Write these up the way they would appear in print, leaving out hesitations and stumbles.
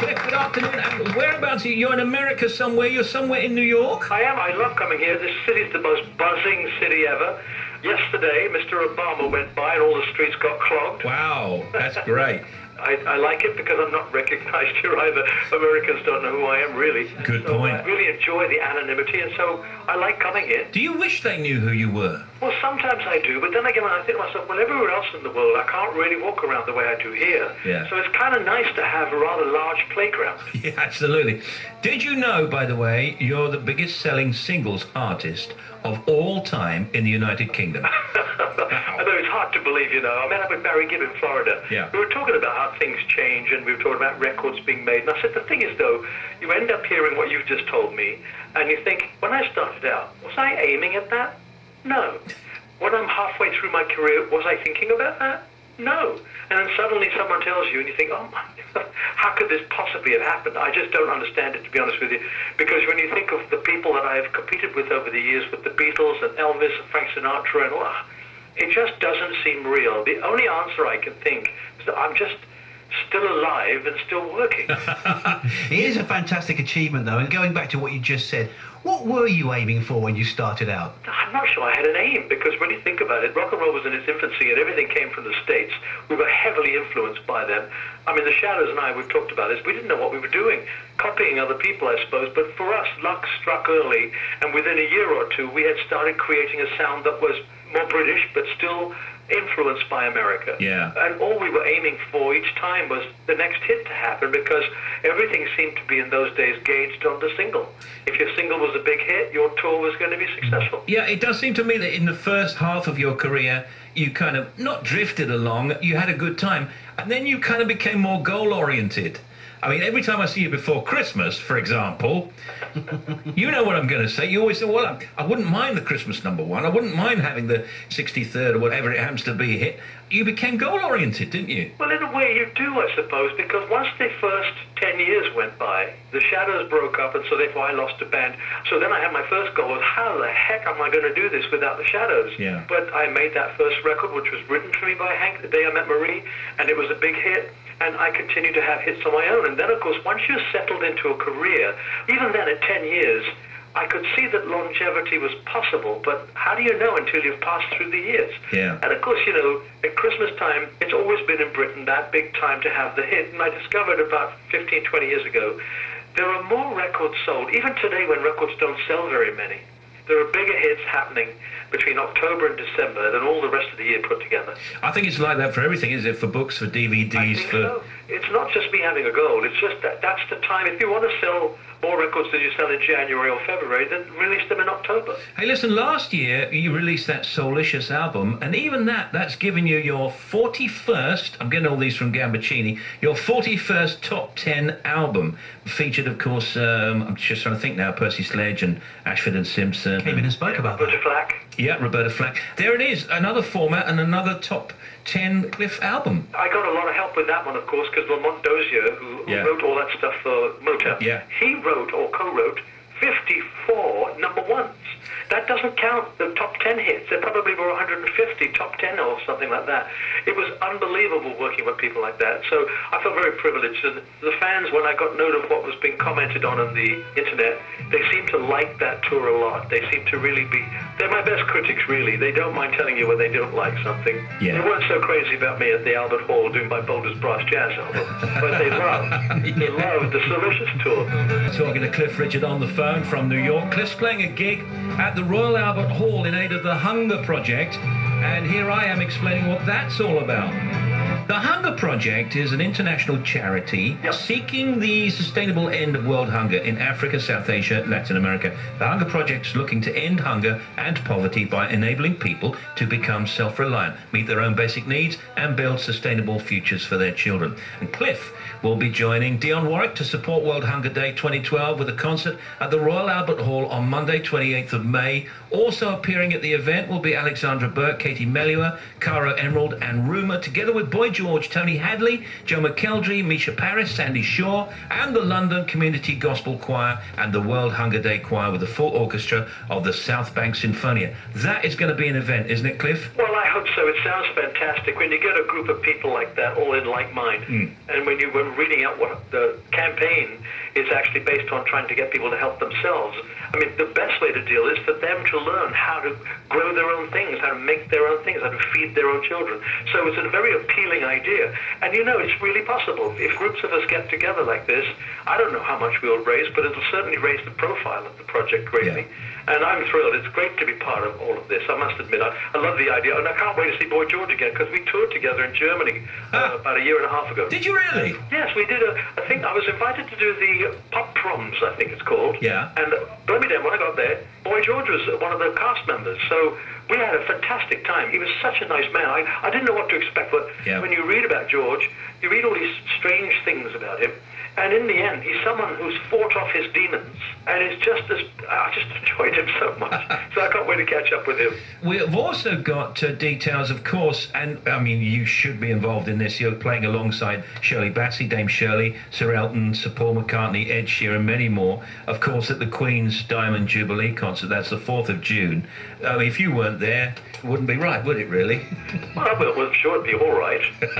Cliff, good afternoon. And whereabouts are you? You're in America somewhere? You're somewhere in New York? I am. I love coming here. This city's the most buzzing city ever. Yesterday, Mr. Obama went by and all the streets got clogged. Wow, that's great. I like it because I'm not recognized here either. Americans don't know who I am, really. Good so point. I really enjoy the anonymity, and so I like coming here. Do you wish they knew who you were? Well, sometimes I do, but then again, when I think to myself, well, everywhere else in the world, I can't really walk around the way I do here. Yeah. So it's kind of nice to have a rather large playground. Yeah, absolutely. Did you know, by the way, you're the biggest selling singles artist of all time in the United Kingdom? I know it's hard to believe, you know. I met up with Barry Gibb in Florida. Yeah. We were talking about how things change, and we were talking about records being made. And I said, the thing is, though, you end up hearing what you've just told me, and you think, when I started out, was I aiming at that? No. When I'm halfway through my career, was I thinking about that? No. And then suddenly someone tells you, and you think, oh my God, how could this possibly have happened? I just don't understand it, to be honest with you. Because when you think of the people that I have competed with over the years, with the Beatles and Elvis and Frank Sinatra, and it just doesn't seem real. The only answer I can think is that I'm just still alive and still working. It is a fantastic achievement, though. And going back to what you just said, what were you aiming for when you started out? I'm not sure I had an aim, because when you think about it, rock and roll was in its infancy and everything came from the States. We were heavily influenced by them. I mean, the Shadows and I, we've talked about this, we didn't know what we were doing, copying other people, I suppose, but for us, luck struck early, and within a year or two, we had started creating a sound that was more British, but still influenced by America. Yeah. And all we were aiming for each time was the next hit to happen, because everything seemed to be in those days gauged on the single. If your single was a big hit, your tour was going to be successful. Yeah, it does seem to me that in the first half of your career, you kind of not drifted along, you had a good time, and then you kind of became more goal-oriented. I mean, every time I see you before Christmas, for example, you know what I'm going to say. You always say, well, I wouldn't mind the Christmas #1. I wouldn't mind having the 63rd or whatever it happens to be hit. You became goal-oriented, didn't you? Well, in a way you do, I suppose, because once the first 10 years went by, the Shadows broke up, and so therefore I lost a band. So then I had my first goal was, how the heck am I going to do this without the Shadows? Yeah. But I made that first record, which was written for me by Hank the day I met Marie, and it was a big hit. And I continued to have hits on my own. And then, of course, once you're settled into a career, even then at 10 years, I could see that longevity was possible, but how do you know until you've passed through the years? Yeah. And of course, you know, at Christmas time, it's always been in Britain that big time to have the hit. And I discovered about 15, 20 years ago, there are more records sold, even today when records don't sell very many. There are bigger hits happening between October and December than all the rest of the year put together. I think it's like that for everything, is it? For books, for DVDs, I think so. It's not just me having a goal. It's just that's the time. If you want to sell more records than you sell in January or February, then release them in October. Hey, listen, last year you released that Soulicious album, and even that's given you your 41st, I'm getting all these from Gambaccini, your 41st top 10 album. Featured, of course, I'm just trying to think now, Percy Sledge and Ashford and Simpson. Came in and spoke about that. Roberta Flack. Yeah, Roberta Flack. There it is, another format and another top 10 Cliff album. I got a lot of help with that one, of course, because Lamont Dozier, who wrote all that stuff for Motown, he wrote or co-wrote 54 number ones. That doesn't count the top 10 hits. There probably were 150 top 10 or something like that. It was unbelievable working with people like that. So I felt very privileged. And the fans, when I got note of what was being commented on the internet, they seemed to like that tour a lot. They seem to really be... They're my best critics, really. They don't mind telling you when they don't like something. Yeah. They weren't so crazy about me at the Albert Hall doing my Boulder's Brass Jazz album. But they loved the Soulicious tour. Talking to Cliff Richard on the phone from New York. Cliff's playing a gig at the Royal Albert Hall in aid of the Hunger Project, and here I am explaining what that's all about. The Hunger Project is an international charity seeking the sustainable end of world hunger in Africa, South Asia, Latin America. The Hunger Project is looking to end hunger and poverty by enabling people to become self-reliant, meet their own basic needs, and build sustainable futures for their children. And Cliff will be joining Dionne Warwick to support World Hunger Day 2012 with a concert at the Royal Albert Hall on Monday, 28th of May. Also appearing at the event will be Alexandra Burke, Katie Melua, Caro Emerald, and Rumour, together with boy George, Tony Hadley, Joe McKeldry, Misha Paris, Sandy Shaw, and the London Community Gospel Choir and the World Hunger Day Choir with the full orchestra of the South Bank Sinfonia. That is going to be an event, isn't it, Cliff? Well, I hope so. It sounds fantastic when you get a group of people like that, all in like mind. And when you were reading out what the campaign is actually based on trying to get people to help themselves. I mean, the best way to deal is for them to learn how to grow their own things, how to make their own things, how to feed their own children. So it's a very appealing idea. And you know, it's really possible. If groups of us get together like this, I don't know how much we'll raise, but it'll certainly raise the profile of the project greatly. Yeah. And I'm thrilled. It's great to be part of all of this. I must admit, I love the idea. And I can't wait to see Boy George again, because we toured together in Germany about a year and a half ago. Did you really? Yes, we did. I think I was invited to do the Pop Proms, I think it's called. Yeah. And blow me down, when I got there, Boy George was one of the cast members. So we had a fantastic time. He was such a nice man. I didn't know what to expect, but when you read about George, you read all these strange things about him. And in the end, he's someone who's fought off his demons. And it's just I just enjoyed him so much. So I can't wait to catch up with him. We've also got details, of course, and I mean, you should be involved in this. You're playing alongside Shirley Bassey, Dame Shirley, Sir Elton, Sir Paul McCartney, Ed Sheeran, many more. Of course, at the Queen's Diamond Jubilee concert, that's the 4th of June. If you weren't there, it wouldn't be right, would it, really? Well, I'm sure it'd be all right. But,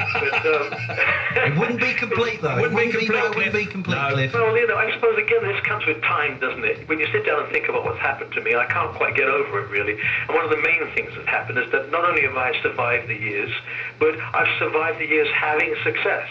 it wouldn't be complete, though. Wouldn't be complete, Cliff. Well, you know, I suppose, again, this comes with time, doesn't it? When you sit down and think about what's happened to me, I can't quite get over it, really. And one of the main things that's happened is that not only have I survived the years, but I've survived the years having success.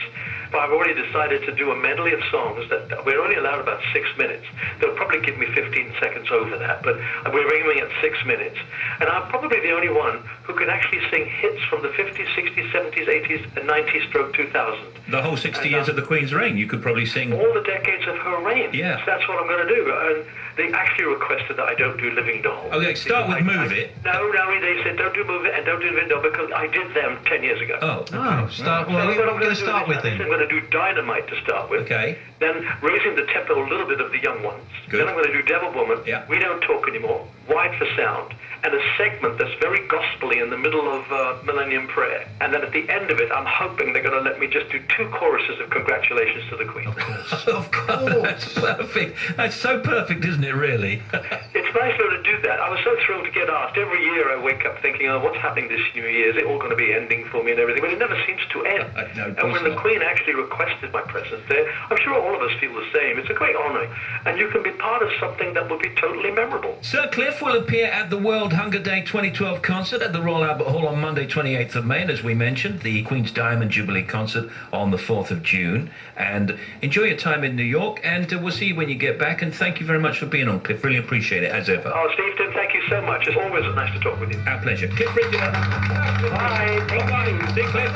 I've already decided to do a medley of songs that we're only allowed about 6 minutes. They'll probably give me 15 seconds over that, but we're aiming at 6 minutes. And I'm probably the only one who can actually sing hits from the 50s, 60s, 70s, 80s, and 90s stroke 2000. The whole 60 years of the Queen's reign, you could probably sing. All the decades of her reign. Yeah. So that's what I'm going to do. And they actually requested that I don't do Living Doll. Okay, start with Move It. No, they said don't do Move It and don't do Living Doll because I did them 10 years ago. Oh, start. Well, we're going to start with them. I'm going to do Dynamite to start with. Okay. Then raising the tempo a little bit of the young ones. Good. Then I'm going to do Devil Woman. Yeah. We Don't Talk Anymore. Wide for Sound. And a segment that's very gospel-y in the middle of Millennium Prayer. And then at the end of it, I'm hoping they're going to let me just do 2 choruses of congratulations to the Queen. Of course. Of course. That's perfect. That's so perfect, isn't it, really? It's nice though to do that. I was so thrilled to get asked. Every year I wake up thinking, oh, what's happening this New Year? Is it all going to be ending for me and everything? But it never seems to end. No, and when the Queen actually requested my presence there, I'm sure all of us feel the same. It's a great honour. And you can be part of something that will be totally memorable. Sir Cliff will appear at the World Hunger Day 2012 concert at the Royal Albert Hall on Monday 28th of May, and as we mentioned, the Queen's Diamond Jubilee concert on the 4th of June. And enjoy your time in New York, and we'll see you when you get back. And thank you very much for being on, Cliff. Really appreciate it, as ever. Oh, Steve, Tim, thank you so much. It's always nice to talk with you. Our pleasure. Cliff Richard. Bye. Bye-bye. See you, Cliff.